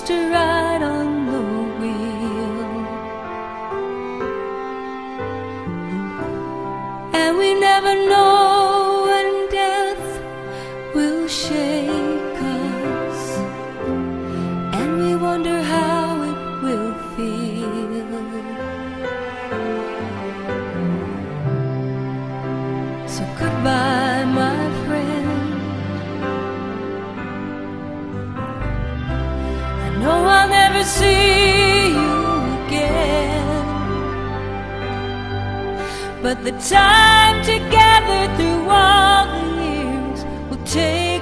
just to ride on the wheel. And we never know when death will shake us, and we wonder how it will feel. So goodbye, my friend. I know I'll never see you again, but the time together through all the years will take